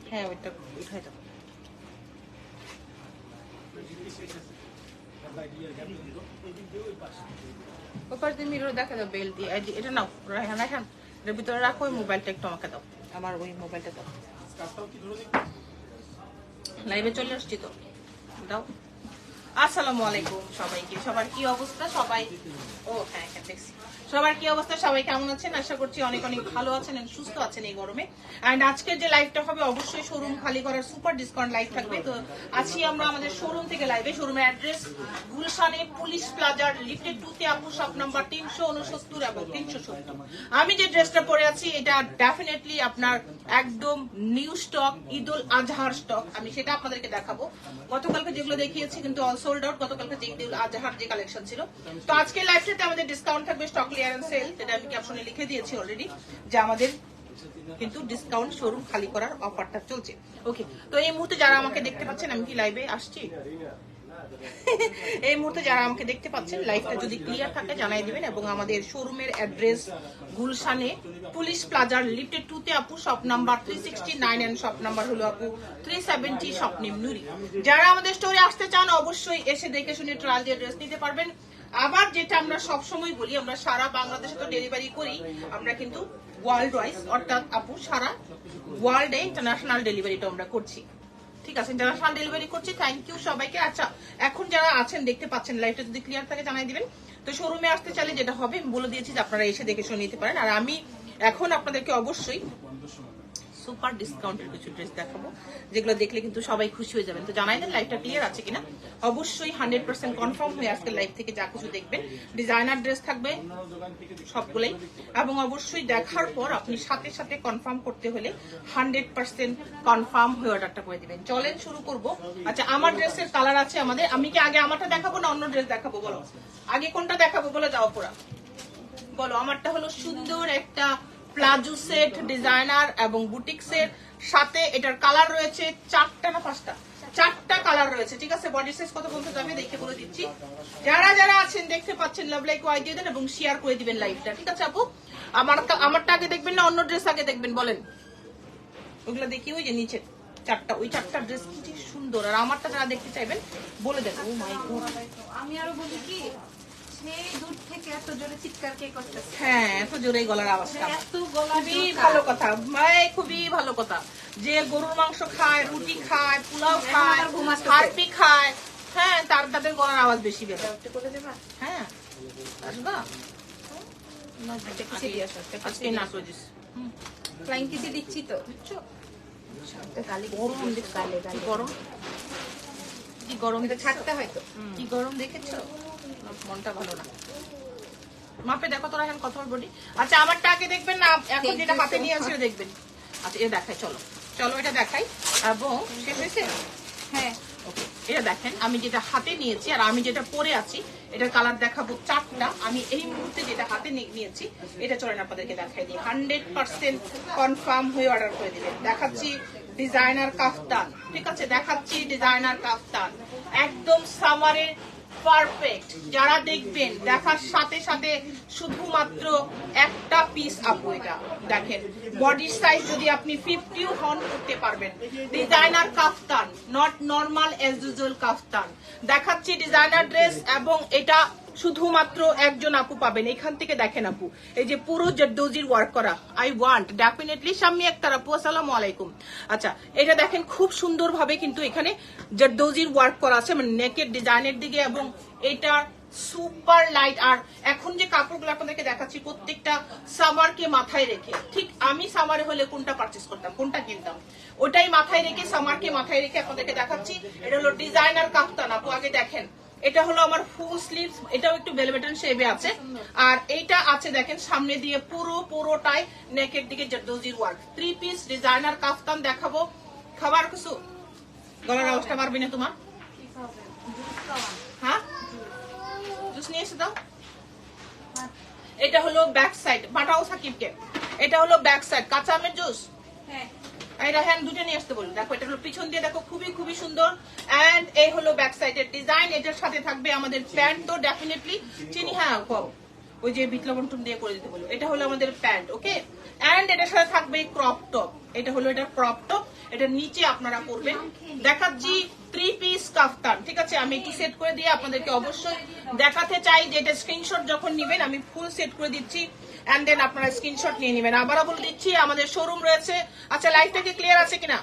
হ্যাঁ ওইটা উঠাই দাও। ওপাশ দিয়ে মিরর দেখা দাও বেল দিয়ে। এটা নাও রায়হান, রায়হান এর ভিতরে রাখো। ওই মোবাইলটা একটু আমাকে দাও, আমার ওই মোবাইলটা দাও। লাইভে চলে আসছি তো, দাও। আসসালামু আলাইকুম সবাইকে। সবার কি অবস্থা? সবাই ও হ্যাঁ হ্যাঁ দেখছি। সবার কি অবস্থা? সবাই কেমন আছেন? আশা করছি অনেক অনেক ভালো আছেন, সুস্থ আছেন এই গরমে। এন্ড আজকের যে লাইভটা হবে অবশ্যই শোরুম খালি করার সুপার ডিসকাউন্ট লাইভ থাকবে। তো আজকে আমরা আমাদের শোরুম থেকে লাইভে। শোরুমের অ্যাড্রেস গুলশানে পুলিশ প্লাজার লিফটেড 2 তে আপু শপ নাম্বার 369 এবং 370। আমি যে ড্রেসটা পরে আছি এটা ডেফিনেটলি আপনার একদম নিউ স্টক, ঈদুল আজহার স্টক। আমি সেটা আপনাদেরকে দেখাবো। গতকালকে যেগুলো দেখিয়েছি কিন্তু অল সোল্ড আউট। গতকালকে যে ঈদুল আজহার যে কালেকশন ছিল। তো আজকে লাইভটাতে আমাদের ডিসকাউন্ট থাকবে, স্টক ক্লিয়ারেন্স সেল, যেটা আমি ক্যাপশনে লিখে দিয়েছি অলরেডি, যে আমাদের কিন্তু ডিসকাউন্ট শোরুম খালি করার অফারটা চলছে। ওকে, তো এই মুহূর্তে যারা আমাকে দেখতে পাচ্ছেন, আমি কি লাইভে আসছি? এই মুহূর্তে যারা আমাকে দেখতে পাচ্ছেন, লাইভটা যদি ক্লিয়ার থাকে জানাই দিবেন। এবং আমাদের শোরুমের অ্যাড্রেস গুলশানে পুলিশ প্লাজার লিফটেড 2 তে আপু shop number 369 and shop number হলো আপু 370 স্বপ্নিম নুরি। যারা আমাদের স্টোরে আসতে চান অবশ্যই এসে দেখে শুনে ট্রায়াল দিয়ে ড্রেস নিতে পারবেন। আবার যেটা আমরা সব সময় বলি, আমরা সারা বাংলাদেশে তো ডেলিভারি করি, আমরা কিন্তু ওয়ার্ল্ড ওয়াইজ, অর্থাৎ আপু সারা ওয়ার্ল্ডে ইন্টারন্যাশনাল ডেলিভারিটা আমরা করছি। ঠিক আছে, ইন্টারন্যাশনাল ডেলিভারি করছি। থ্যাংক ইউ সবাইকে। আচ্ছা, এখন যারা আছেন দেখতে পাচ্ছেন, লাইভটা যদি ক্লিয়ার থাকে জানাই দিবেন। তো শোরুমে আসতে চাইলে যেটা হবে আমি বলে দিয়েছি যে আপনারা এসে দেখে শুনে নিতে পারেন। আর আমি এখন আপনাদেরকে অবশ্যই সুপার ডিসকাউন্টের কিছু ড্রেস দেখাবো, যেগুলো দেখলে কিন্তু সবাই খুশি হয়ে যাবেন। তো জানাই দেন লাইভটা ক্লিয়ার আছে কিনা। অবশ্যই 100% কনফার্ম হয়ে আজকে লাইভ থেকে যা কিছু দেখবেন। ডিজাইনার ড্রেস থাকবে সবগুলোই, এবং অবশ্যই দেখার পর আপনি সাথে সাথে কনফার্ম করতে হলে 100% কনফার্ম হয়ে অর্ডারটা করে দিবেন। চলেন শুরু করব। আচ্ছা, আমার ড্রেসের কালার আছে আমাদের। আমি কি আগে আমারটা দেখাবো না অন্য ড্রেস দেখাবো? বলো আগে কোনটা দেখাবো, বলে যাও পুরা বলো। আমারটা হলো সুন্দর একটা প্লাজো সেট, ডিজাইনার এবং বুটিক্সের সাথে। এটার কালার রয়েছে 4টা না 5টা? 4টা কালার রয়েছে। ঠিক আছে, বডি সাইজ কত বলতে যাবে দেখে বলে দিচ্ছি। যারা যারা আছেন দেখতে পাচ্ছেন লাভ লাইক ওয়াই দিয়ে দেন এবং শেয়ার করে দিবেন লাইভটা। ঠিক আছে আপু, আমারটা আগে দেখবেন না অন্য ড্রেস আগে দেখবেন বলেন? ওগুলো দেখি, ওই যে নিচে 4টা, ওই 4টা ড্রেস কি সুন্দর। আর আমারটা যারা দেখতে চাইবেন বলে দেন। ও মাই গড, আমি আরো বলি কি, দূর থেকে এত জোরে চিৎকার কে করতেছে? হ্যাঁ, এত জোরে গলার আওয়াজটা। এত গলা খুবই ভালো কথা ভাই, খুবই ভালো কথা। যে গরুর মাংস খায়, রুটি খায়, পোলাও খায়, হারপি খায়, হ্যাঁ তাদের গলার আওয়াজ বেশি বের হয়। হ্যাঁ আসবা আজকে না করে দিস। ফ্লাইং কিসে দিচ্ছি তো। গরম কি গরম ছাড়তে হয়তো। কি গরম দেখেছো? মনটা ভালো না। মাপে দেখো তোরা এখন কথা বলি। আচ্ছা, আমারটা আগে দেখবেন না এখন যেটা হাতে নিয়ে আছে দেখবেন? আচ্ছা, এটা দেখাই, চলো চলো এটা দেখাই। এবং শেষ হয়েছে? হ্যাঁ ওকে, এটা দেখেন আমি যেটা হাতে নিয়েছি আর আমি যেটা পরে আছি, এটার কালার দেখাবো 4টা। আমি এই মুহূর্তে যেটা হাতে নিয়েছি এটা চলেন আপনাদেরকে দেখাই দিই। 100% কনফার্ম হয়ে অর্ডার করে দিবেন। দেখাচ্ছি ডিজাইনার কাফতান। ঠিক আছে, দেখাচ্ছি ডিজাইনার কাফতান, একদম সামারের পারফেক্ট। যারা দেখবেন দেখার সাথে সাথে শুধুমাত্র একটা পিস আপু। এটা দেখেন, বডি সাইজ যদি আপনি 50 হন করতে পারবেন। Designer kaftan, not normal as usual kaftan. দেখাচ্ছি ডিজাইনার ড্রেস এবং এটা শুধুমাত্র একজন আপু পাবেন। এখান থেকে দেখেন আপু, এই যে পুরো জর্দোজির ওয়ার্ক করা। I want definitely Shammi Akter আপু, আসসালামু আলাইকুম। আচ্ছা, এটা দেখেন খুব সুন্দর ভাবে কিন্তু এখানে জর্দোজির ওয়ার্ক করা আছে, মানে নেকের ডিজাইনের দিকে, এবং এটা সুপার লাইট। আর এখন যে কাপড়গুলো আপনাদেরকে দেখাচ্ছি প্রত্যেকটা সামারকে মাথায় রেখে। ঠিক আমি সামারে হলে কোনটা পারচেস করতাম, কোনটা কিনতাম, ওটাই মাথায় রেখে, সামারকে মাথায় রেখে আপনাদেরকে দেখাচ্ছি। এটা হলো ডিজাইনার কাফতান আপু। আগে দেখেন এটা হলো আমার ফুল স্লিভস, এটাও একটু ভেলভেটন শেপে আছে। আর এইটা আছে দেখেন সামনে দিয়ে পুরোটাই নেকের দিকে জারদোজির ওয়ার্ক। 3 পিস ডিজাইনার কাফতান দেখাবো। খাবার কিছু গলার আওয়াজটা পারবি না তোমার? হ্যাঁ, জুস নিয়ে এসে দাও। এটা হলো ব্যাক সাইড, পাঠাও সাকিবকে। এটা হলো ব্যাক সাইড, কাঁচা আমের জুস। হ্যাঁ, এটা হ্যান্ড দুটো নিয়ে আসতে বলি। দেখো এটা হলো পিছন দিয়ে, দেখো খুবই সুন্দর। এন্ড এই হলো ব্যাক সাইডের ডিজাইন। এটার সাথে থাকবে আমাদের প্যান্ট, তো ডেফিনেটলি চিনি, হ্যাঁ ওই যে বিট লবণ টুন দিয়ে করে দিতে বলো। এটা হলো আমাদের প্যান্ট, ওকে। এন্ড এটার সাথে থাকবে ক্রপ টপ। এটা হলো এটা ক্রপ টপ, এটার নিচে আপনারা করবেন। দেখাচ্ছি 3 পিস কাফতান, ঠিক আছে। আমি একটু সেট করে দিয়ে আপনাদেরকে অবশ্যই দেখাতে চাই যে এটা স্ক্রিনশট যখন নিবেন আমি ফুল সেট করে দিচ্ছি, এন্ড দেন আপনারা স্ক্রিনশট নিয়ে নেবেন। আবারও বলে দিচ্ছি আমাদের শোরুম রয়েছে, আচ্ছা লাইভটা কি ক্লিয়ার আছে কিনা?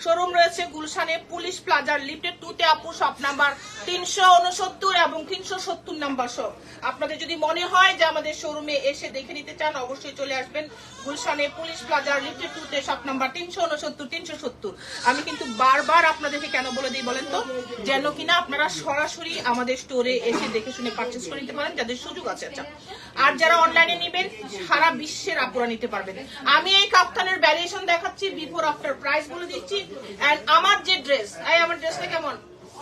শোরুম রয়েছে গুলশানে পুলিশ প্লাজার লিফটেড 2 তে আপু, শপ নাম্বার 369 এবং 370 নাম্বার শপ। আপনাদের যদি মনে হয় যে আমাদের শোরুমে এসে দেখে নিতে চান অবশ্যই চলে আসবেন গুলশানে পুলিশ প্লাজার লিফটেড 2 তে, শপ নাম্বার 369 370। আমি কিন্তু বারবার আপনাদেরকে কেন বলে দিই বলেন তো, যেন কিনা আপনারা সরাসরি আমাদের স্টোরে এসে দেখে শুনে পারচেজ করে নিতে পারেন যাদের সুযোগ আছে। আচ্ছা, আর যারা অনলাইনে নেবেন সারা বিশ্বের আপুরা নিতে পারবেন। আমি এই কাফতানের ভ্যারিয়েশন দেখাচ্ছি, বিফোর আফটার প্রাইস বলে দিচ্ছি। এন্ড আমার যে ড্রেস, আমার ড্রেসটা কেমন?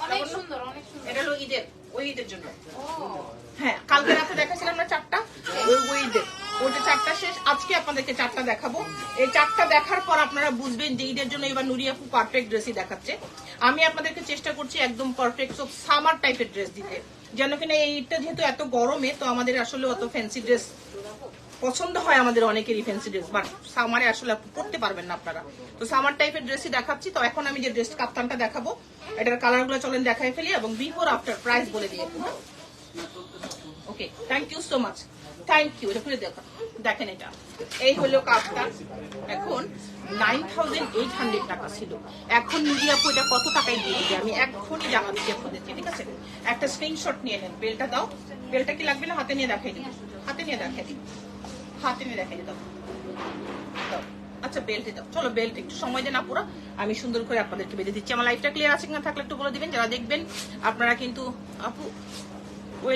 অনেক সুন্দর, অনেক সুন্দর। এটা হলো ঈদের, ওই ঈদের জন্য। ও, হ্যাঁ, কালকে রাতে দেখাছিলাম না 4টা, ওই ঈদের ওইটা 4টা শেষ। আজকে আপনাদেরকে 4টা দেখাবো। এই 4টা দেখার পর আপনারা বুঝবেন যে ঈদের জন্য এবার নুরিয়া আপু পারফেক্ট ড্রেসই দেখাচ্ছে। আমি আপনাদেরকে চেষ্টা করছি একদম পারফেক্ট সব সামার টাইপের ড্রেস দিতে, যেন কিনা এই ঈদটা যেহেতু এত গরমে, তো আমাদের আসলে অত ফ্যান্সি ড্রেস পছন্দ হয় আমাদের অনেকেরই ফ্যান্সি ড্রেস, বাট সামারে আসলে পড়তে পারবেন না আপনারা, তো সামার টাইপের ড্রেসই দেখাচ্ছি। তো এখন আমি যে ড্রেস কাপ্তানটা দেখাবো এটার কালারগুলো চলেন দেখাই ফেলি এবং বিফোর আফটার প্রাইস বলে দিয়ে। Okay, thank you so much, thank you. এটা খুলে দেখো, দেখেন এটা এই হলো কাপ্তান। এখন 9800 টাকা ছিল, এখন মিডিয়া আপু এটা কত টাকায় দিয়ে দিবে আমি এখনই জানাচ্ছি আপনাদেরকে, ঠিক আছে। একটা স্ক্রিনশট নিয়ে নেন। বেলটা দাও, বেলটা কি লাগবে না? হাতে নিয়ে দেখাই দিই, হাতে নিয়ে দেখাই দিই, হাতে নিয়ে দেখাই দাও। আচ্ছা বেল্টে দাও, চলো বেল্ট একটু সময় দেন আপুরা, আমি সুন্দর করে আপনাদেরকে বেঁধে দিচ্ছি। আমার লাইফটা ক্লিয়ার আছে কিনা থাকলে একটু বলে দিবেন যারা দেখবেন আপনারা। কিন্তু আপু ওই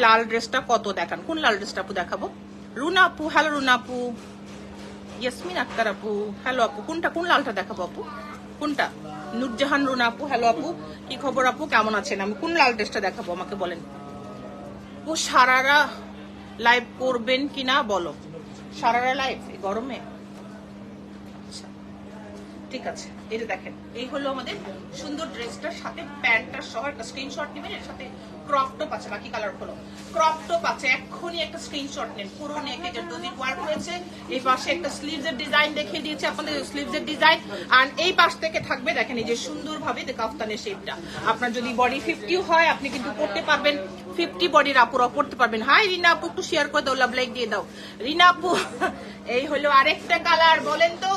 লাল ড্রেসটা কত দেখান? কোন লাল ড্রেসটা আপু দেখাবো? রুনা আপু, হ্যালো রুনা আপু। ইয়াসমিন আক্তার আপু, হ্যালো আপু। কোনটা, কোন লালটা দেখাবো আপু? কোনটা? নুরজাহান রুনা আপু, হ্যালো আপু, কি খবর আপু, কেমন আছেন? আমি কোন লাল ড্রেসটা দেখাবো আমাকে বলেন। ও সারারা লাইভ করবেন কিনা বলো। সারারা লাইভ গরমে? আচ্ছা ঠিক আছে, এটা দেখেন এই হলো আমাদের সুন্দর ড্রেসটার সাথে প্যান্টটার সহ একটা স্ক্রিনশট নেবেন। এর সাথে ক্রপ টপ আছে, বাকি কালার হলো ক্রপ টপ আছে, এক্ষুনি একটা স্ক্রিনশট নেন। পুরো নেকে জারদোজি ওয়ার্ক হয়েছে, এই পাশে একটা স্লিভসের ডিজাইন দেখিয়ে দিয়েছে আপনাদের, স্লিভসের ডিজাইন। আর এই পাশ থেকে থাকবে দেখেন এই যে সুন্দরভাবে কাফতানের শেপটা। আপনার যদি বডি 50 হয় আপনি কিন্তু পড়তে পারবেন, 50 বডির আপুরা পড়তে পারবেন। হাই রিনা আপু, একটু শেয়ার করে দাও, লাভ লাইক দিয়ে দাও রিনা আপু। এই হলো আরেকটা কালার, বলেন তো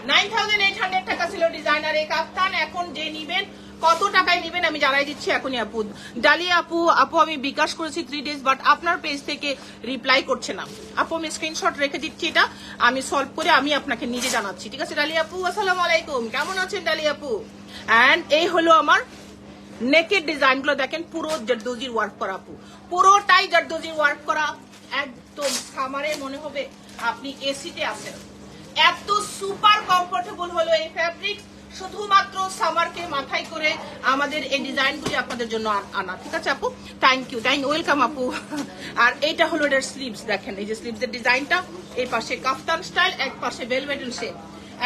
9800 টাকা ছিল ডিজাইনার এই কাফতান। এখন যে নিবেন কত টাকায় নিবেন আমি জানাই দিচ্ছি এখনই আপু। ডালিয়া আপু, আপু আমি বিকাশ করেছি 3 ডেজ, বাট আপনার পেজ থেকে রিপ্লাই করছে না আপু। আমি স্ক্রিনশট রেখে দিচ্ছি, এটা আমি সলভ করে আমি আপনাকে নিজে জানাচ্ছি, ঠিক আছে ডালিয়া আপু। আসসালামু আলাইকুম, কেমন আছেন ডালিয়া আপু? এন্ড এই হলো আমার নেকের ডিজাইন গুলো দেখেন, পুরো জারদোজির ওয়ার্ক করা আপু, পুরোটাই জারদোজির ওয়ার্ক করা। একদম সামারে মনে হবে আপনি এসিতে আছেন, এত সুপার কমফোর্টেবল হলো এই ফ্যাব্রিক। শুধুমাত্র সামারকে মাথায় করে আমাদের এই ডিজাইনগুলি আপনাদের জন্য আনা, ঠিক আছে আপু। থ্যাংক ইউ, ওয়েলকাম আপু। আর এইটা হলো এটার স্লিভস, দেখেন এই যে স্লিভসের ডিজাইনটা, এই পাশে কাফতান স্টাইল, এক পাশে ভেলভেটের শেপ।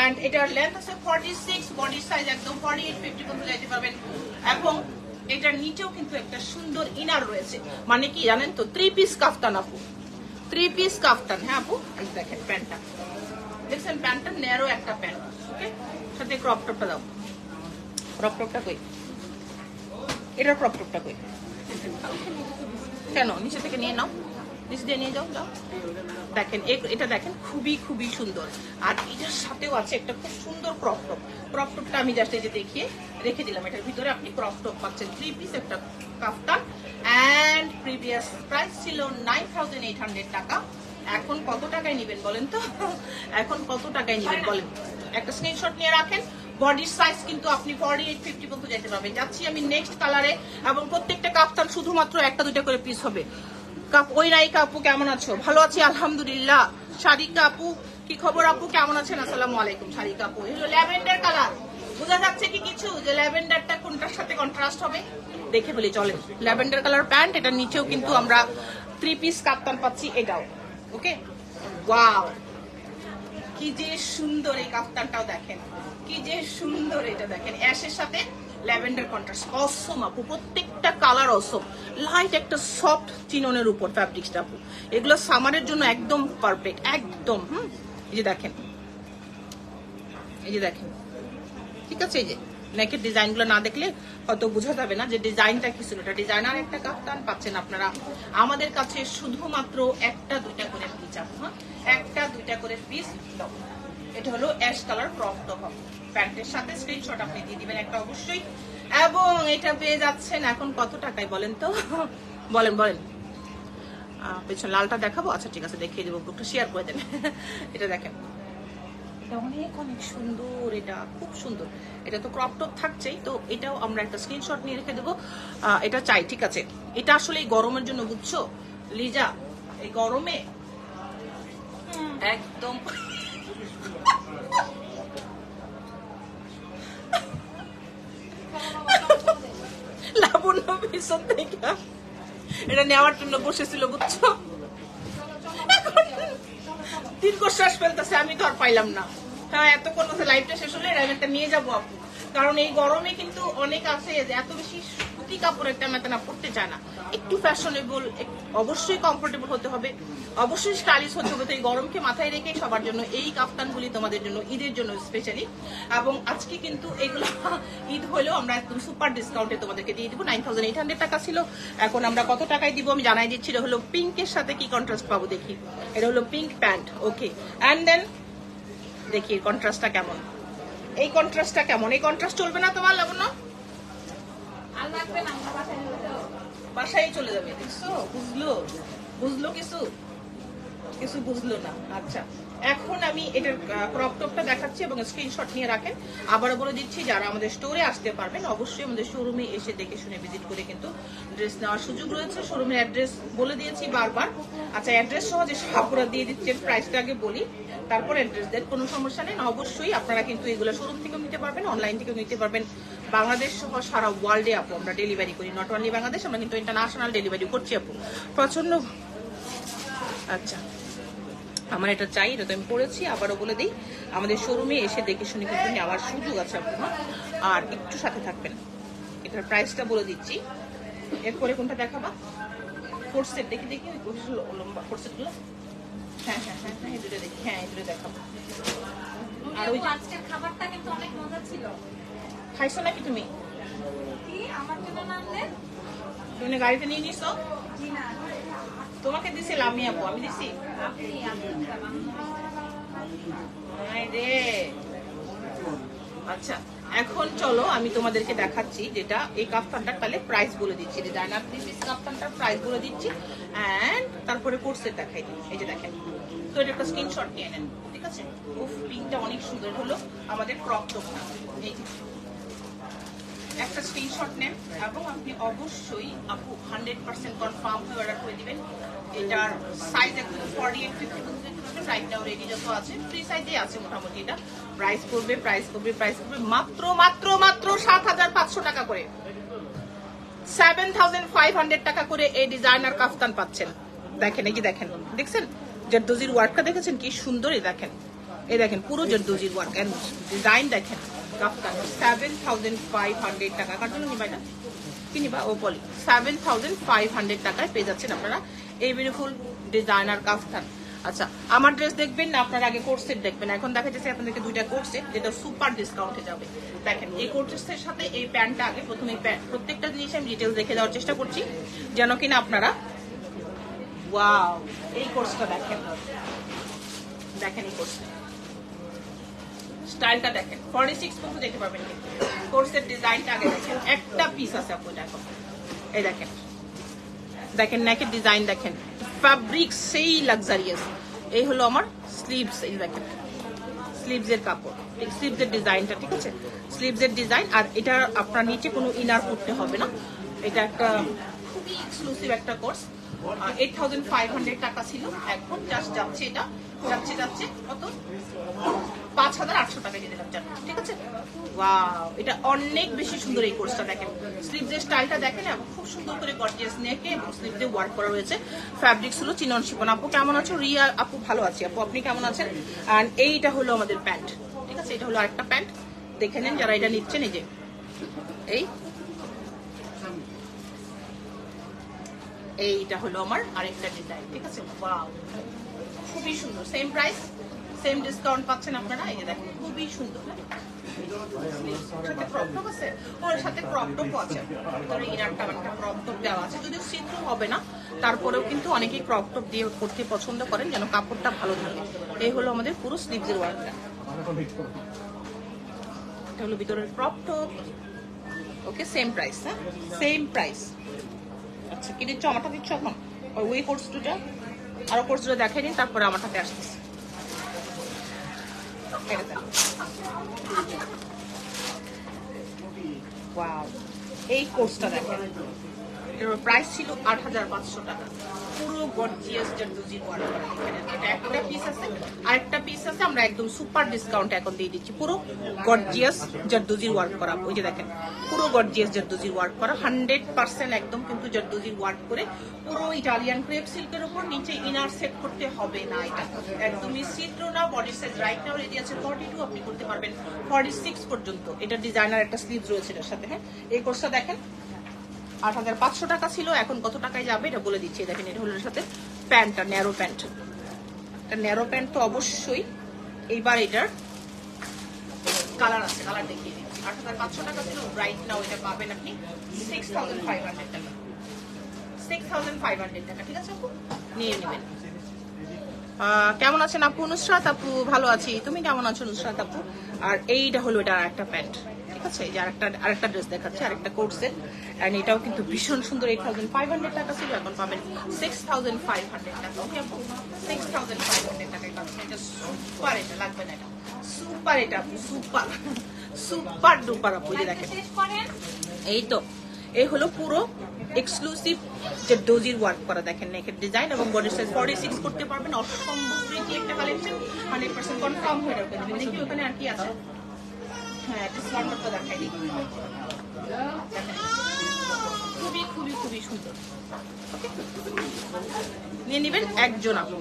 এন্ড এটার লেন্থ আছে 46, বডি সাইজ একদম 48-50 পর্যন্ত যেতে পারবেন। এবং এটার নিচেও কিন্তু একটা সুন্দর ইনার রয়েছে, মানে কি জানেন তো 3 পিস কাফতান আপু, 3 পিস কাফতান। হ্যাঁ আপু, এই দেখেন প্যান্টটা, দেখছেন প্যান্টটা ন্যারো একটা প্যান্ট, ওকে। সাথে ক্রপ টপটা দাও, ক্রপ টপটা কই? এটার ক্রপ টপটা কই? কেন নিচে থেকে নিয়ে নাও, নিচে দিয়ে নিয়ে যাও, যাও। দেখেন এটা দেখেন খুবই সুন্দর। আর এটার সাথেও আছে একটা খুব সুন্দর ক্রপ টপ। ক্রপ টপটা আমি জাস্ট এই যে দেখিয়ে রেখে দিলাম, এটার ভিতরে আপনি ক্রপ টপ পাচ্ছেন 3 পিস একটা কাফতান। এন্ড প্রিভিয়াস প্রাইস ছিল 9800 টাকা। এখন কত টাকায় নেবেন বলেন তো? এখন কত টাকায় নেবেন বলেন? একটা স্ক্রিনশট নিয়ে রাখেন, বডির সাইজ কিন্তু আপনি 48-50 পর্যন্ত যেতে পারবেন। যাচ্ছি আমি নেক্সট কালারে, এবং প্রত্যেকটা কাপ্তান শুধুমাত্র একটা দুইটা করে পিস হবে। ওই নায়িকা আপু কেমন আছো? ভালো আছি আলহামদুলিল্লাহ। শারিকা আপু কি খবর আপু, কেমন আছেন? আসসালামু আলাইকুম। শারিকা আপু, এগুলো ল্যাভেন্ডার কালার, বোঝা যাচ্ছে কি কিছু যে ল্যাভেন্ডারটা কোনটার সাথে কন্ট্রাস্ট হবে? দেখে বলি চলেন। ল্যাভেন্ডার কালার প্যান্ট, এটার নিচেও কিন্তু আমরা 3 পিস কাপ্তান পাচ্ছি, এটাও ওকে। ওয়াও, কি যে সুন্দর এই কাপ্তানটাও দেখেন, কি যে সুন্দর এটা দেখেন, অ্যাশের সাথে ল্যাভেন্ডার কন্ট্রাস্ট, অসম আপু, প্রত্যেকটা কালার অসম। লাইট একটা সফট চিননের উপর ফ্যাব্রিক্সটা আপু, এগুলো সামারের জন্য একদম পারফেক্ট, একদম। এই যে দেখেন, এই যে দেখেন, ঠিক আছে। এই যে নেকের ডিজাইনগুলো না দেখলে হয়তো বোঝা যাবে না যে ডিজাইনটা কি ছিল। এটা ডিজাইনার একটা কাপ্তান পাচ্ছেন আপনারা আমাদের কাছে শুধুমাত্র একটা দুইটা করে পিস। একটা দুইটা করে পিস। এটা হলো অ্যাশ কালার ক্রপ টপ, প্যান্টের সাথে স্ক্রিনশট আপনি দিয়ে দিবেন একটা অবশ্যই। এবং এটা পেয়ে যাচ্ছেন এখন কত টাকায় বলেন তো? বলেন বলেন। পেছনে লালটা দেখাবো? আচ্ছা ঠিক আছে, দেখিয়ে দেবো, একটু শেয়ার করে দেন। এটা দেখেন, এটা অনেক অনেক সুন্দর, এটা খুব সুন্দর। এটা তো ক্রপ টপ থাকছেই, তো এটাও আমরা একটা স্ক্রিনশট নিয়ে রেখে দেবো। এটা চাই, ঠিক আছে। এটা আসলে এই গরমের জন্য, বুঝছো লিজা, এই গরমে একদম লাবণ্য ভীষণ থেকে এটা নেওয়ার জন্য বসেছিল, বুঝছো। দীর্ঘশ্বাস ফেলতেছে, আমি তো আর পাইলাম না। হ্যাঁ, এতক্ষণ লাইভটা শেষ হলে একটা নিয়ে যাবো আপু, কারণ এই গরমে কিন্তু অনেক আছে যে এত বেশি সুতি কাপড়ের টানা পড়তে চায় না। একটু ফ্যাশনেবল, অবশ্যই কমফোর্টেবল হতে হবে, অবশ্যই স্টাইলিশ হতে হবে। তো এই গরমকে মাথায় রেখে সবার জন্য এই কাফতানগুলি তোমাদের জন্য, ঈদের জন্য স্পেশালি। এবং আজকে কিন্তু এগুলো ঈদ হলেও আমরা একদম সুপার ডিসকাউন্টে তোমাদেরকে দিয়ে দিব। 9800 টাকা ছিল, এখন আমরা কত টাকায় দিব আমি জানাই দিচ্ছি। এটা হলো পিঙ্কের সাথে কি কন্ট্রাস্ট পাবো দেখি। এটা হলো pink pant, okay. And then দেখি কন্ট্রাস্টটা কেমন, এই কন্ট্রাস্টটা কেমন। এই কন্ট্রাস্ট চলবে না তোমার লাবণ্য? বাসায় চলে যাবে, দেখছো? বুঝলো বুঝলো কিছু কিছু বুঝলো না। আচ্ছা, এখন আমি এটার ক্রপ টপটা দেখাচ্ছি এবং স্ক্রিনশট নিয়ে রাখেন। আবারও বলে দিচ্ছি, যারা আমাদের স্টোরে আসতে পারবেন অবশ্যই আমাদের শোরুমে এসে দেখে শুনে ভিজিট করে কিন্তু ড্রেস নেওয়ার সুযোগ রয়েছে। শোরুমের অ্যাড্রেস বলে দিয়েছি বারবার। আচ্ছা, অ্যাড্রেস সহ যে সাপুরা দিয়ে দিচ্ছেন, প্রাইসটা আগে বলি, তারপর অ্যাড্রেস দেন, কোনো সমস্যা নেই। অবশ্যই আপনারা কিন্তু এগুলো শোরুম থেকেও নিতে পারবেন, অনলাইন থেকেও নিতে পারবেন। বাংলাদেশ সহ সারা ওয়ার্ল্ডে আপু আমরা ডেলিভারি করি, নট অনলি বাংলাদেশ, আমরা কিন্তু ইন্টারন্যাশনাল ডেলিভারি করছি আপু। প্রচন্ড। আচ্ছা, আমার এটা চাই, এটা তো আমি পড়েছি। আবারও বলে দিই, আমাদের শোরুমে এসে দেখে শুনে কিন্তু নেওয়ার সুযোগ আছে আপনার। আর একটু সাথে থাকবেন, এটার প্রাইসটা বলে দিচ্ছি। এরপরে কোনটা দেখাবা? কোর্সেট দেখি দেখি, ওই লম্বা কোর্সেটগুলো। হ্যাঁ হ্যাঁ হ্যাঁ হ্যাঁ, এই দুটো দেখি। হ্যাঁ, এই দুটো দেখাবো। আর ওই আজকের খাবারটা কিন্তু অনেক মজা ছিল। খাইছো নাকি তুমি? কি আমার জন্য না আনলে? তুমি গাড়িতে নিয়ে নিছো? জি না, তোমাকে দিছিলাম আমি আপু, আমি দিছি। আপনি রে। আচ্ছা, এখন চলো আমি তোমাদেরকে দেখাচ্ছি যেটা এই কাফতানটার তাহলে প্রাইস বলে দিচ্ছি। ডিজাইনার 3 পিস কাফতানটার প্রাইস বলে দিচ্ছি, এন্ড তারপরে কোর্সের দেখাই দিই। এই যে দেখেন, তো এটা একটা স্ক্রিনশট নিয়ে নেন, ঠিক আছে। উফ, পিঙ্কটা অনেক সুন্দর হলো আমাদের ক্রপ টপটা। এই যে একটা স্ক্রিনশট নেন এবং আপনি অবশ্যই আপু 100% কনফার্ম হয়ে অর্ডার করে দিবেন। এটার সাইজ একদম 48-50 রাইট নাও রেডি যত আছে ফ্রি সাইজে আছে মোটামুটি। এটা প্রাইস করবে মাত্র মাত্র মাত্র 7500 টাকা করে, 7500 টাকা করে এই ডিজাইনার কাফতান পাচ্ছেন। দেখেন, এই যে দেখেন, দেখছেন জরদোজির ওয়ার্কটা দেখেছেন কি সুন্দর। এই দেখেন পুরো জরদোজির ওয়ার্ক এন্ড ডিজাইন দেখেন। কাফতান 7500 টাকা। কার জন্য নিবা এটা? কি নিবা? ও বলি 7500 টাকায় পেয়ে যাচ্ছেন আপনারা এই বিউটিফুল ডিজাইনার কাফতান। আচ্ছা, আমার ড্রেস দেখবেন না, আপনারা আগে কোট সেট দেখবেন। এখন দেখা যাচ্ছে আপনাদেরকে দুইটা কোট সেট, যেটা সুপার ডিসকাউন্টে যাবে। দেখেন, এই কোট সেটের সাথে এই প্যান্টটা আগে প্রথমে প্রত্যেকটা জিনিস আমি ডিটেলস দেখে দেওয়ার চেষ্টা করছি যেন কিনা আপনারা ওয়াও এই কোর্সটা দেখেন। দেখেন এই কোর্সটা, স্টাইলটা দেখেন, 46 পর্যন্ত দেখতে পাবেন। কিন্তু কোর্সের ডিজাইনটা আগে দেখেন, একটা পিস আছে আপু, দেখো এই দেখেন, দেখেন নেকের ডিজাইন দেখেন, ফ্যাব্রিক সেই লাক্সারিয়াস। এই হলো আমার স্লিভস, এই দেখেন স্লিভসের কাপড়, স্লিভসের ডিজাইনটা, ঠিক আছে, স্লিভসের ডিজাইন। আর এটা আপনার নিচে কোনো ইনার করতে হবে না। এটা একটা খুবই এক্সক্লুসিভ একটা কোর্স। 8500 টাকা ছিল, এখন জাস্ট যাচ্ছে এটা যাচ্ছে কত 5800 টাকা দিয়ে দিলাম, ঠিক আছে। ওয়াও, এটা অনেক বেশি সুন্দর এই কোর্সটা। দেখেন স্লিভসের স্টাইলটা দেখেন, এবং খুব সুন্দর করে গর্জিয়াস নেকে এবং স্লিভসে ওয়ার্ক করা রয়েছে। ফ্যাব্রিক্স হলো চিনন শিফন। আপু কেমন আছো? রিয়া আপু ভালো আছি আপু, আপনি কেমন আছেন? আর এইটা হলো আমাদের প্যান্ট, ঠিক আছে, এটা হলো আরেকটা প্যান্ট। দেখে নেন যারা এটা নিচ্ছেন, এই যে এইটা হলো আমার আরেকটা ডিজাইন, ঠিক আছে। ওয়াও, খুবই সুন্দর, সেম প্রাইস, সেম ডিসকাউন্ট পাচ্ছেন আপনারা। এই যে দেখেন খুবই সুন্দর, সাথে ক্রপ টপ আছে, ওর সাথে ক্রপ টপ আছে, ভিতরে ইনারটা একটা ক্রপ টপ দেওয়া আছে, যদিও সিথ্রু হবে না, তারপরেও কিন্তু অনেকেই ক্রপ টপ দিয়ে করতে পছন্দ করেন যেন কাপড়টা ভালো থাকে। এই হলো আমাদের পুরো স্লিভসের ওয়ার্কটা। এটা হলো ভিতরের ক্রপ টপ। ওকে, সেম প্রাইস, হ্যাঁ সেম প্রাইস। আচ্ছা, কি দিচ্ছ? আমারটা দিচ্ছ এখন? ওই কোর্স দুটা আরো কোর্স দুটো দেখাই নিন, তারপরে আমারটাতে আসতেছি। ওয়াও, এই কোর্সটা দেখেন, এর প্রাইস ছিল 8500 টাকা। পুরো গর্জিয়াস জারদোজি ওয়ার্ক করা। এটা একটা পিস আছে, আরেকটা পিস আছে, আমরা একদম সুপার ডিসকাউন্ট এখন দিয়ে দিচ্ছি। পুরো গর্জিয়াস জারদোজির ওয়ার্ক করা। ওই যে দেখেন পুরো গর্জিয়াস জারদোজির ওয়ার্ক করা, 100% একদম কিন্তু জারদোজির ওয়ার্ক করে, পুরো ইটালিয়ান ক্রেপ সিল্কের উপর নিচে ইনার সেট করতে হবে না। এটা একদমই সিথ্রু না, body size right now ready আছে 42, আপনি করতে পারবেন 46 পর্যন্ত। এটা ডিজাইনার একটা স্লিভস রয়েছে এর সাথে। হ্যাঁ, এই কোর্সটা দেখেন 8500 টাকা ছিল, এখন কত টাকায় যাবে এটা বলে দিচ্ছি। দেখেন এটা হলো এর সাথে প্যান্টটা, ন্যারো প্যান্ট। এটা ন্যারো প্যান্ট তো অবশ্যই। এইবার এটার কালার আছে, কালার দেখিয়ে দিচ্ছি। 8500 টাকা ছিল, রাইট নাও এটা পাবেন আপনি 6500 টাকা, 6500 টাকা, ঠিক আছে আপু, নিয়ে নেবেন। কেমন আছেন আপু? নুসরাত আপু ভালো আছি, তুমি কেমন আছো নুসরাত আপু? আর এইটা হলো এটা আরেকটা প্যান্ট, ঠিক আছে। এই যে আরেকটা ড্রেস দেখাচ্ছে, আরেকটা কোট সেট। এন্ড এটাও কিন্তু ভীষণ সুন্দর। 8500 টাকা ছিল, এখন পাবেন 6500 টাকা। ওকে আপু, 6500 টাকায় পাবেন। এটা সুপার, এটা লাগবে না, এটা সুপার, এটা আপু সুপার সুপার ডুপার আপু। এই যে দেখেন, এই তো এই হলো পুরো এক্সক্লুসিভ জারদোজির ওয়ার্ক করা। দেখেন নেকের ডিজাইন এবং বডি সাইজ 46 করতে পারবেন। অসম্ভব প্রিটি একটা কালেকশন, 100% কনফার্ম হয়ে রাখবেন। দেখি ওখানে আর কি আছে। হ্যাঁ, একটা স্মার্টটা দেখাই দিই। খুবই খুবই খুবই সুন্দর। নিয়ে নেবেন একজন আপু,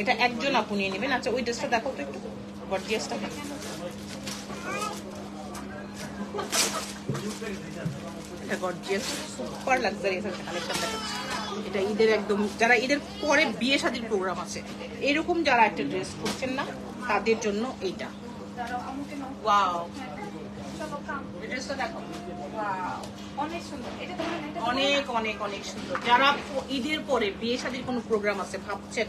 এটা একজন আপু নিয়ে নেবেন। আচ্ছা, ওই ড্রেসটা দেখো তো একটু, গর্জিয়াসটা। এটা গর্জিয়াস সুপার লাক্সারিয়াস একটা কালেকশন দেখাচ্ছি। এটা ঈদের একদম, যারা ঈদের পরে বিয়ে শাদীর প্রোগ্রাম আছে, এরকম যারা একটা ড্রেস করছেন না, তাদের জন্য এইটা। ওয়াও, ড্রেসটা দেখো, অনেক অনেক অনেক সুন্দর। যারা ঈদের পরে বিয়ে শাদীর কোনো প্রোগ্রাম আছে, ভাবছেন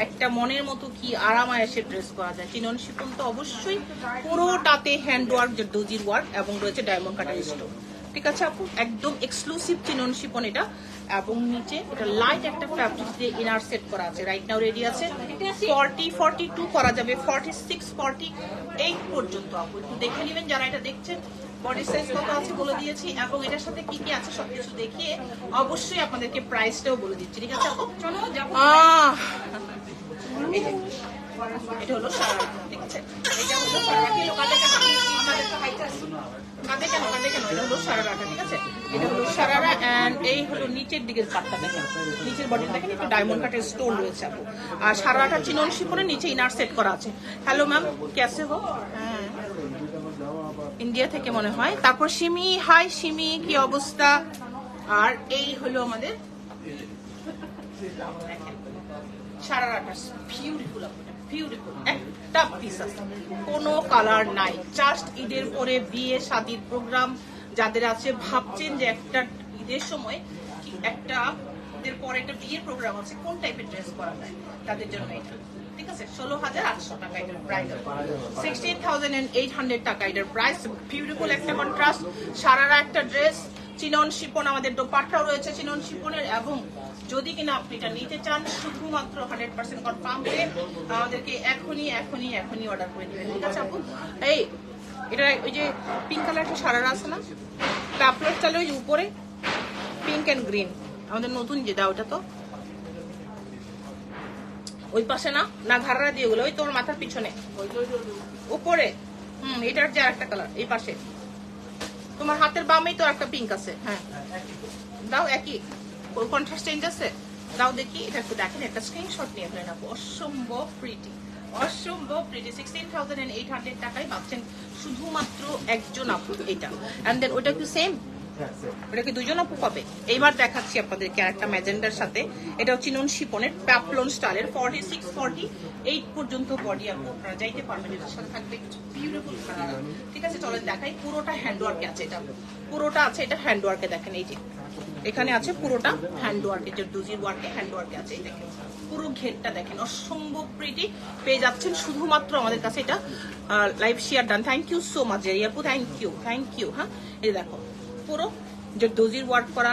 একটা মনের মতো কি আরামায়েশে ড্রেস করা যায়, চিনন শিফন তো অবশ্যই। পুরোটাতে হ্যান্ড ওয়ার্ক, জারদোজির ওয়ার্ক এবং রয়েছে ডায়মন্ড কাটার স্টোন, ঠিক আছে আপু, একদম এক্সক্লুসিভ চিনন শিফন এটা। এবং নিচে এটা লাইট একটা ফ্যাব্রিক দিয়ে ইনার সেট করা আছে। রাইট নাও রেডি আছে 40, 42 করা যাবে, 46, 48 পর্যন্ত আপু একটু দেখে নেবেন যারা এটা দেখছেন। বডি সাইজ কত আছে বলে দিয়েছি, এবং এটার সাথে কি কি আছে সবকিছু দেখিয়ে অবশ্যই আপনাদেরকে প্রাইসটাও বলে দিচ্ছি, ঠিক আছে আপু। চলো যাবো। এটা হলো সারারা, ঠিক আছে। এটা হলো সারারা, কি লোকালে কেন আমাদের তো হাইট আছে, কাঁদে কেন এটা হলো সারারাটা, ঠিক আছে। এটা হলো সারারা। এন্ড এই হলো নিচের দিকের পাটটা দেখেন, নিচের বডি দেখেন একটু ডায়মন্ড কাটের স্টোন রয়েছে আপু। আর সারারাটা চিনন শিফনের নিচে ইনার সেট করা আছে। হ্যালো ম্যাম, কেসে হো? হ্যাঁ, ইন্ডিয়া থেকে মনে হয়। তারপর সিমি, হাই সিমি, কি অবস্থা? আর এই হলো আমাদের সারারাটা, বিউটিফুল আপু, বিউটিফুল একটা পিস আছে, কোনো কালার নাই। জাস্ট ঈদের পরে বিয়ে শাদীর প্রোগ্রাম যাদের আছে, ভাবছেন যে একটা ঈদের সময় একটা ঈদের পরে একটা বিয়ের প্রোগ্রাম আছে, কোন টাইপের ড্রেস করা যায়, তাদের জন্য এটা, ঠিক আছে। 16800 টাকা এটার প্রাইস, 16800 টাকা এটার প্রাইস। বিউটিফুল একটা কন্ট্রাস্ট সারারা একটা ড্রেস, চিনন শিপন, আমাদের দোপাট্টাও রয়েছে চিনন শিপনের। এবং যদি কিনা আপনি এটা নিতে চান শুধুমাত্র 100% কনফার্ম হয়ে আমাদেরকে এখনই অর্ডার করে দিবেন, ঠিক আছে আপু? এই এটা ওই যে পিঙ্ক কালার একটা সারারা আছে না, প্যাপলার চালে ওই যে উপরে পিঙ্ক এন্ড গ্রিন, আমাদের নতুন যেটা ওটা তো ওই পাশে না, না ঘাড়া দিয়ে ওগুলো ওই তোমার মাথার পিছনে উপরে, এটার যে আরেকটা কালার এই পাশে, তোমার হাতের বামেই তো একটা পিঙ্ক আছে। হ্যাঁ দাও, একই কন্ট্রাস্ট চেঞ্জ আছে, দাও দেখি। এটা একটু দেখেন, একটা স্ক্রিনশট নিয়ে ফেলেন আপু। অসম্ভব প্রিটি, অসম্ভব প্রিটি। 16,800 টাকায় পাচ্ছেন শুধুমাত্র একজন আপু এটা। এন্ড দেন ওটা কি সেম, ওটা কি দুজন আপু পাবে? এইবার দেখাচ্ছি আপনাদেরকে আরেকটা ম্যাজেন্ডার সাথে। এটাও চিনন শিপনের প্যাপলন স্টাইলের 46, 48 পর্যন্ত বডি আপু আপনারা যাইতে পারবেন। এটার সাথে থাকবে বিউটিফুল কালার, ঠিক আছে? চলেন দেখাই। পুরোটা হ্যান্ডওয়ার্কে আছে, এটা পুরোটা আছে, এটা হ্যান্ডওয়ার্কে দেখেন, এই যে এখানে আছে পুরোটা হ্যান্ডওয়ার্কে, যে দুজির ওয়ার্কে হ্যান্ডওয়ার্কে আছে। এই দেখেন পুরো ঘেরটা দেখেন, অসম্ভব প্রিটি। পেয়ে যাচ্ছেন শুধুমাত্র আমাদের কাছে। এটা live share done, thank you so much Jerry আপু, থ্যাংক ইউ। হ্যাঁ এই দেখো পুরো যে দোজির ওয়ার্ক করা,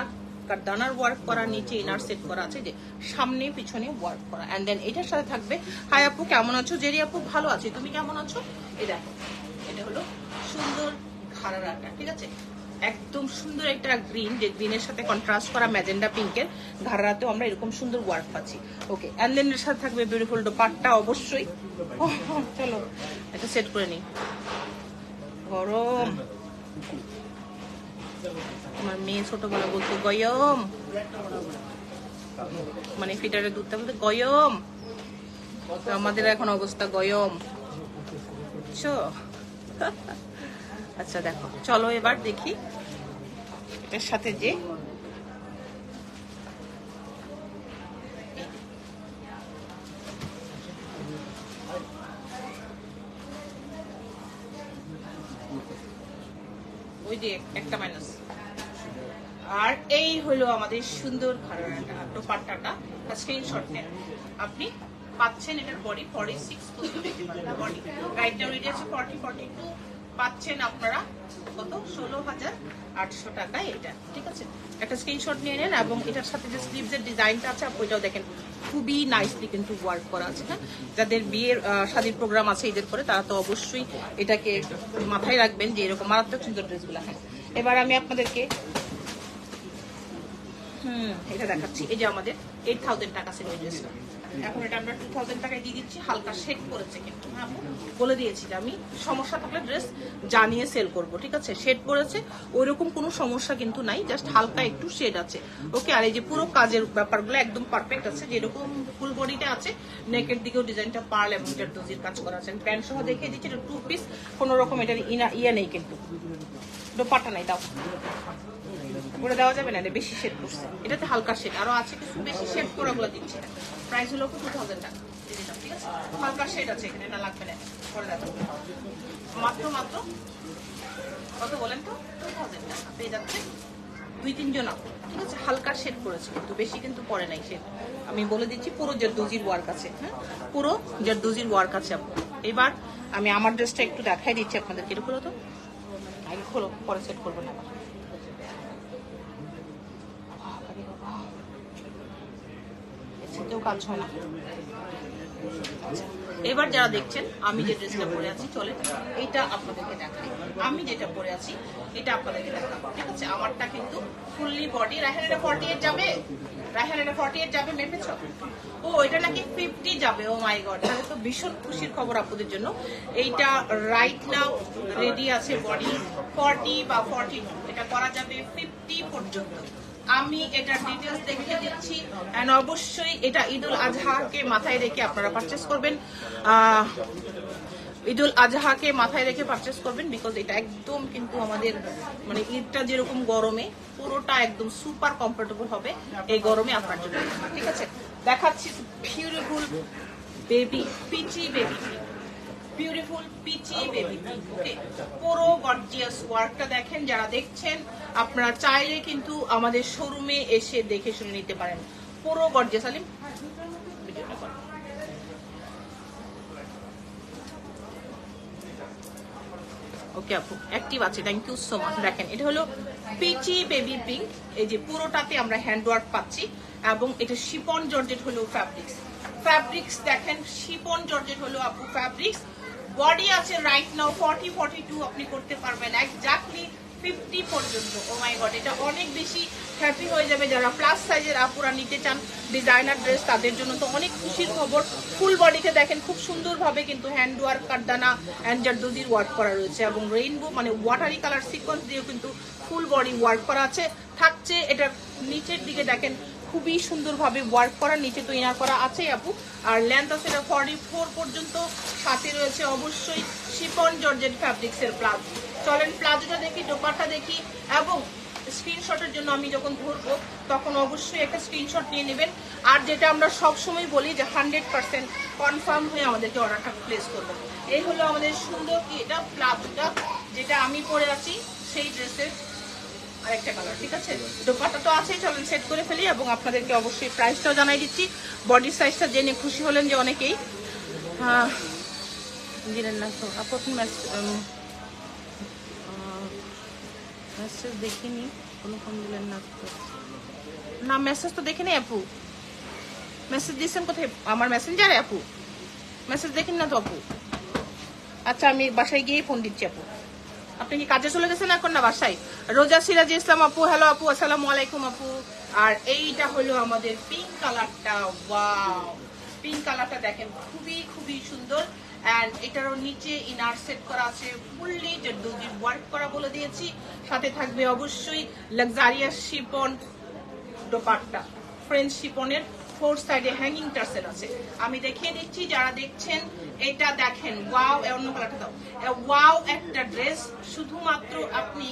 কারদানার ওয়ার্ক করা, নিচে ইনার সেট করা আছে, যে সামনে পিছনে ওয়ার্ক করা। এন্ড দেন এটার সাথে থাকবে, হাই আপু কেমন আছো? জেরি আপু ভালো আছি, তুমি কেমন আছো? এই দেখো এটা হলো সুন্দর ঘাড়াটা, ঠিক আছে? একদম সুন্দর একটা গ্রিন, যে গ্রিনের সাথে কন্ট্রাস্ট করা ম্যাজেন্ডা পিঙ্কের ঘাড়াতেও আমরা এরকম সুন্দর ওয়ার্ক পাচ্ছি। ওকে, এন্ড দেন এর সাথে থাকবে বিউটিফুল দোপাট্টা অবশ্যই। চলো এটা সেট করে নিই। গরম, আমার মেয়ে ছোটবেলা বলতো গয়ম, মানে ফিটারে দুধটা বলতে গয়ম, আমাদের এখন অবস্থা গয়ম, বুঝছো? আচ্ছা দেখো, চলো এবার দেখি এটার সাথে যে ওই যে একটা মাইনাস। আর এই হলো আমাদের সুন্দর ঘাড়াটা, দোপাট্টাটা। স্ক্রিনশট নেন, আপনি পাচ্ছেন এটার body 46 body, right now ready আছে 40, 42 পাচ্ছেন আপনারা কত? 16,800 টাকায় এটা, ঠিক আছে? একটা স্ক্রিনশট নিয়ে নেন। এবং এটার সাথে যে স্লিভস এর ডিজাইনটা আছে ওইটাও দেখেন, খুবই নাইসলি কিন্তু ওয়ার্ক করা আছে। হ্যাঁ, যাদের বিয়ের শাদীর প্রোগ্রাম আছে ঈদের পরে, তারা তো অবশ্যই এটাকে মাথায় রাখবেন যে এরকম মারাত্মক সুন্দর ড্রেসগুলো। হ্যাঁ, এবার আমি আপনাদেরকে এটা দেখাচ্ছি। এই যে আমাদের 8,000 টাকা ছিল এই ড্রেসটা, এখন এটা আমরা 2,000 টাকায় দিয়ে দিচ্ছি। হালকা শেড করেছে কিন্তু, হ্যাঁ বলে দিয়েছি যে আমি সমস্যা থাকলে ড্রেস জানিয়ে সেল করব, ঠিক আছে? শেড পড়েছে, ওইরকম কোনো সমস্যা কিন্তু নাই, জাস্ট হালকা একটু শেড আছে। ওকে, আর এই যে পুরো কাজের ব্যাপারগুলো একদম পারফেক্ট আছে, যেরকম ফুল বডিটা আছে, নেকের দিকেও ডিজাইনটা পার্ল এবং জারদোজির কাজ করা আছে। প্যান্ট সহ দেখিয়ে দিচ্ছি, এটা 2 পিস, কোনো রকম এটার ইয়া নেই কিন্তু, দোপাট্টা নাই। দাও করে দেওয়া যাবে না, এটা বেশি শেড করছে, এটাতে হালকা শেড আরো আছে, কিছু বেশি শেড করা গুলো দিচ্ছে। প্রাইস হলো 2,000 টাকা, ঠিক আছে? হালকা শেড আছে এখানে, এটা লাগবে না, করে দেওয়া মাত্র কত বলেন তো? 2,000 টাকা পেয়ে যাচ্ছে 2-3 জন আপু, ঠিক আছে? হালকা শেড করেছে কিন্তু, বেশি কিন্তু পরে নাই শেড। আমি বলে দিচ্ছি পুরো জারদোজির ওয়ার্ক আছে। হ্যাঁ, পুরো জারদোজির ওয়ার্ক আছে আপু। এবার আমি আমার ড্রেসটা একটু দেখাই দিচ্ছি আপনাদেরকে। এটা খোলো তো, আগে খোলো, পরে সেট করবো না। কাজ হয় না। এবার যারা দেখছেন আমি যে ড্রেসটা পরে আছি, চলে এইটা আপনাদেরকে দেখাই। আমি যেটা পরে আছি এটা আপনাদেরকে দেখাবো, ঠিক আছে? আমারটা কিন্তু ফুললি বডি। রায়হান এটা 48 যাবে, রায়হান এটা 48 যাবে, মেপেছো? ও এটা নাকি 50 যাবে। ও মাই গড, তাহলে তো ভীষণ খুশির খবর আপনাদের জন্য। এইটা রাইট নাও রেডি আছে বডি 40 বা 42, এটা করা যাবে 50 পর্যন্ত। আমি এটার ডিটেলস দেখিয়ে দিচ্ছি। এন্ড অবশ্যই এটা ঈদুল আজহাকে মাথায় রেখে আপনারা পারচেস করবেন, ঈদুল আজহাকে মাথায় রেখে পারচেস করবেন, বিকজ এটা একদম কিন্তু আমাদের মানে ঈদটা যেরকম গরমে পুরোটা একদম সুপার কমফোর্টেবল হবে এই গরমে আপনার জন্য, ঠিক আছে? দেখাচ্ছি beautiful baby peachy baby, beautiful peachy baby. Okay, পুরো গর্জিয়াস ওয়ার্কটা দেখেন। যারা দেখছেন আপনারা চাইলে কিন্তু আমাদের শোরুমে এসে দেখে শুনে নিতে পারেন। পুরো গর্জিয়াস। আলিম ওকে আপু, অ্যাক্টিভ আছে, থ্যাংক ইউ সো মাচ। দেখেন এটা হলো পিচি বেবি পিঙ্ক, এই যে পুরোটাতে আমরা হ্যান্ডওয়ার্ক পাচ্ছি, এবং এটা শিপন জর্জেট হলো ফ্যাব্রিক্স। ফ্যাব্রিক্স দেখেন, শিপন জর্জেট হলো আপু ফ্যাব্রিক্স। বডি আছে রাইট নাও 40-42 আপনি করতে পারবেন এক্স্যাক্টলি 50 পর্যন্ত। ও মাই গড, এটা অনেক বেশি হ্যাপি হয়ে যাবে যারা প্লাস সাইজের আপুরা নিতে চান ডিজাইনার ড্রেস, তাদের জন্য তো অনেক খুশির খবর। ফুল বডিতে দেখেন খুব সুন্দরভাবে কিন্তু হ্যান্ড ওয়ার্ক, কারদানা অ্যান্ড জারদোজির ওয়ার্ক করা রয়েছে, এবং রেইনবো মানে ওয়াটারি কালার সিকোয়েন্স দিয়েও কিন্তু ফুল বডি ওয়ার্ক করা আছে। থাকছে এটার নিচের দিকে দেখেন খুবই সুন্দরভাবে ওয়ার্ক করা, নিচে তো ইনার করা আছে আপু। আর লেন্থ আছে এটা 44 পর্যন্ত। সাথে রয়েছে অবশ্যই শিফন জর্জেট ফ্যাব্রিক্সের প্লাজো। চলেন প্লাজোটা দেখি, দোপাট্টা দেখি, এবং স্ক্রিনশটের জন্য আমি যখন ধরবো তখন অবশ্যই একটা স্ক্রিনশট নিয়ে নেবেন। আর যেটা আমরা সবসময় বলি যে 100% কনফার্ম হয়ে আমাদেরকে অর্ডারটা প্লেস করবেন। এই হলো আমাদের সুন্দর কি এটা প্লাজোটা, যেটা আমি পরে আছি সেই ড্রেসের আরেকটা কালার, ঠিক আছে। দোপাট্টা তো আছে, চলেন সেট করে ফেলি, এবং আপনাদেরকে অবশ্যই প্রাইসটাও জানাই দিচ্ছি। বডি সাইজটা জেনে খুশি হলেন যে অনেকেই দিলেন না তো আপু, আপনি মেসেজ দেখিনি, কোনো ফোন দিলেন না না, মেসেজ তো দেখিনি আপু। মেসেজ দিয়েছেন কোথায়? আমার মেসেঞ্জারে আপু, মেসেজ দেখিনি না তো আপু। আচ্ছা আমি বাসায় গিয়েই ফোন দিচ্ছি আপু। আপনি কি কাজে চলে গেছেন এখন না বাসায়? রোজা সিরাজ ইসলাম আপু, হ্যালো আপু, আসসালামু আলাইকুম আপু। আর এইটা হলো আমাদের পিঙ্ক কালারটা, ওয়াও পিঙ্ক কালারটা দেখেন খুবই খুবই সুন্দর। অ্যান্ড এটারও নিচে ইনার সেট করা আছে, ফুললি জারদোজি ওয়ার্ক করা বলে দিয়েছি। সাথে থাকবে অবশ্যই লাক্সারিয়াস শিপন দোপাট্টা, ফ্রেঞ্চ শিপনের 4 সাইডে হ্যাঙ্গিং টার্সেল আছে। আমি দেখিয়ে দিচ্ছি যারা দেখছেন, এটা দেখেন ওয়াও, অন্য কালারটা দাও, ওয়াও একটা ড্রেস। শুধুমাত্র আপনি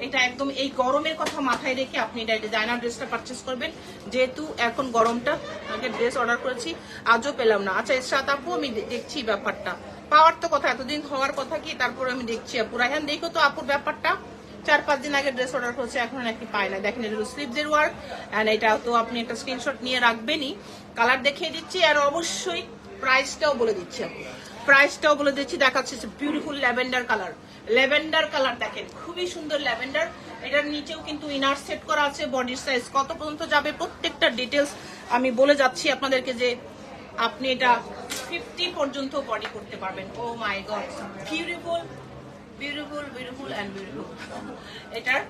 এটা একদম এই গরমের কথা মাথায় রেখে আপনি এটা ডিজাইনার ড্রেসটা পারচেস করবেন, যেহেতু এখন গরমটা। আগে ড্রেস অর্ডার করেছি, আজও পেলাম না। আচ্ছা ইসরাত আপু, আমি দেখছি ব্যাপারটা, পাওয়ার তো কথা, এতদিন হওয়ার কথা কি, তারপরে আমি দেখছি আপু। রায়হান দেখো তো আপুর ব্যাপারটা, 4-5 দিন আগে ড্রেস অর্ডার করেছে, এখন নাকি পায় না। দেখেন এটা স্লিভসের ওয়ার্ক, এন্ড এটা তো আপনি একটা স্ক্রিনশট নিয়ে রাখবেনই। কালার দেখিয়ে দিচ্ছি, আর অবশ্যই প্রাইসটাও বলে দিচ্ছি আপু, প্রাইসটাও বলে দিচ্ছি। দেখাচ্ছে beautiful lavender colour, lavender colour দেখেন খুবই সুন্দর ল্যাভেন্ডার। এটার নিচেও কিন্তু ইনার সেট করা আছে। বডির সাইজ কত পর্যন্ত যাবে প্রত্যেকটা ডিটেলস আমি বলে যাচ্ছি আপনাদেরকে, যে আপনি এটা 50 পর্যন্ত বডি করতে পারবেন। Oh my god, beautiful beautiful beautiful and beautiful. এটার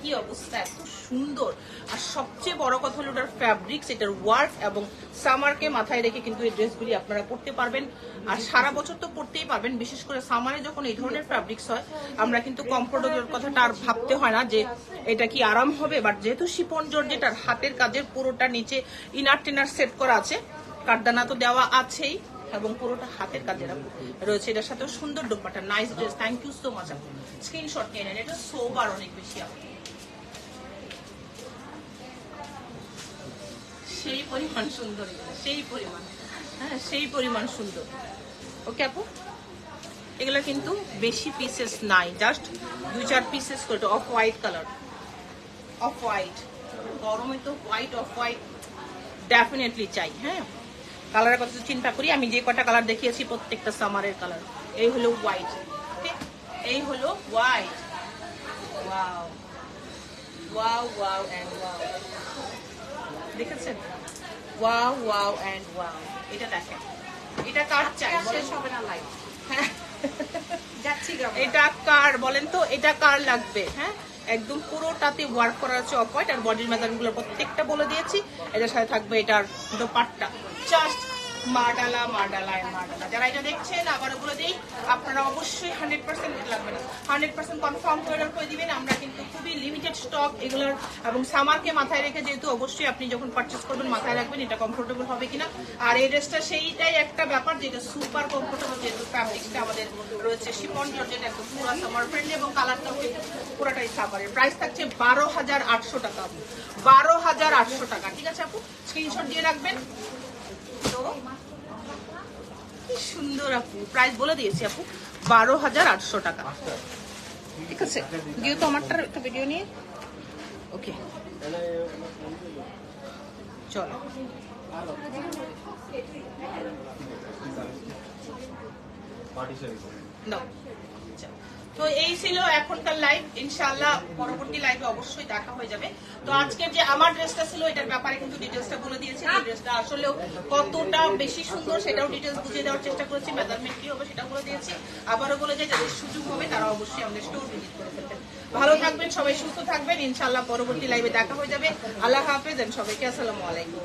কি অবস্থা, এত সুন্দর। আর সবচেয়ে বড় কথা হলো এটার ফ্যাব্রিক্স, এটার ওয়ার্ক, এবং সামারকে মাথায় রেখে কিন্তু এই ড্রেসগুলি আপনারা পরতে পারবেন। আর সারা বছর তো পরতেই পারবেন, বিশেষ করে সামারে যখন এই ধরনের ফ্যাব্রিক্স হয় আমরা কিন্তু কমফোর্টেবলের কথাটা আর ভাবতে হয় না যে এটা কি আরাম হবে। বাট যেহেতু শিপন জর্জেটার হাতের কাজের পুরোটা নিচে ইনার টিনার সেট করা আছে, কারদানা তো দেওয়া আছেই, এবং পুরোটা হাতের কাজের রয়েছে। এটার সাথেও সুন্দর dupatta, nice dress, thank you so much আপু। স্ক্রিনশট নিয়ে নেন, এটা সোবার অনেক বেশি আপু, সেই পরিমাণ সুন্দর, সেই পরিমাণ, হ্যাঁ সেই পরিমাণ সুন্দর। ওকে আপু, এগুলো কিন্তু বেশি পিসেস নাই, জাস্ট 2-4 পিসেস করে। Off white colour, off white, গরমে তো হোয়াইট, অফ হোয়াইট ডেফিনেটলি চাই। হ্যাঁ কালারের কথা চিন্তা করি, আমি যে কটা কালার দেখিয়েছি প্রত্যেকটা সামারের কালার। এই হলো হোয়াইট, ওকে এই হলো white, wow wow wow and wow, দেখেছেন ওয়াও ওয়াও এন্ড ওয়াও। এটা দেখেন, এটা কার চাই শেষ হবে না লাইভ, হ্যাঁ যাচ্ছি এটা কার বলেন তো, এটা কার লাগবে? হ্যাঁ একদম পুরোটাতে ওয়ার্ক করা আছে অফ হোয়াইট, আর বডির মেজারমেন্ট গুলো প্রত্যেকটা বলে দিয়েছি। এটার সাথে থাকবে এটার দোপাট্টা, জাস্ট মার্ডালা মার্ডালা মার্ডালা। যারা এটা দেখছেন আবারও বলে দিই, আপনারা অবশ্যই 100% লাগবে না, 100% কনফার্ম করে দিবেন। আমরা কিন্তু খুবই লিমিটেড স্টক এগুলোর, এবং সামারকে মাথায় রেখে যেহেতু অবশ্যই আপনি যখন পারচেস করবেন মাথায় রাখবেন এটা কমফোর্টেবল হবে কিনা। আর এই ড্রেসটা সেইটাই একটা ব্যাপার যেটা সুপার কমফোর্টেবল, যেহেতু ফ্যাব্রিক্সটা আমাদের রয়েছে শিফন জর্জেট, একদম পুরো সামার ফ্রেন্ডলি, এবং কালারটাও কিন্তু পুরোটাই সামারের। প্রাইস থাকছে 12,800 টাকা, 12,800 টাকা, ঠিক আছে আপু, স্ক্রিনশট দিয়ে রাখবেন। তো কি সুন্দর আপু, প্রাইস বলে দিয়েছি আপু, 12,800 টাকা, ঠিক আছে। যেহেতু আমারটার একটা ভিডিও নিয়ে, ওকে চলো দাও। তো এই ছিল এখনকার লাইভ, ইনশাআল্লাহ পরবর্তী লাইভে অবশ্যই দেখা হয়ে যাবে। তো আজকের যে আমার ড্রেসটা ছিল এটার ব্যাপারে কিন্তু ডিটেলসটা বলে দিয়েছি, এই ড্রেসটা আসলেও কতটা বেশি সুন্দর সেটাও ডিটেলস বুঝিয়ে দেওয়ার চেষ্টা করেছি, মেজারমেন্ট কি হবে সেটাও বলে দিয়েছি। আবারও বলে যাই যাদের সুযোগ হবে তারা অবশ্যই আমাদের স্টোর ভিজিট করে ফেলবেন। ভালো থাকবেন সবাই, সুস্থ থাকবেন, ইনশাআল্লাহ পরবর্তী লাইভে দেখা হয়ে যাবে। আল্লাহ হাফেজ এন্ড সবাইকে আসসালামু আলাইকুম।